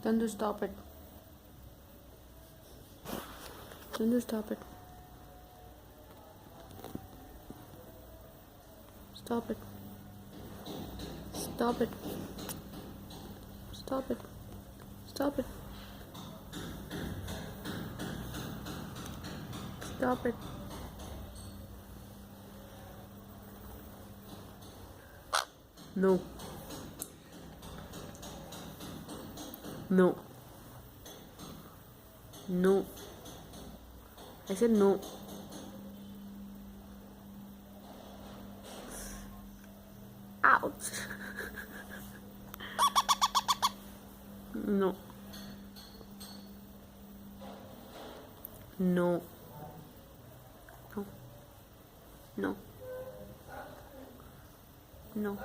Chandu, stop it. Chandu, stop it. Stop it. Stop it. Stop it. Stop it. Stop it. No. No. No. I said no. Ouch. No. No. No. No. No.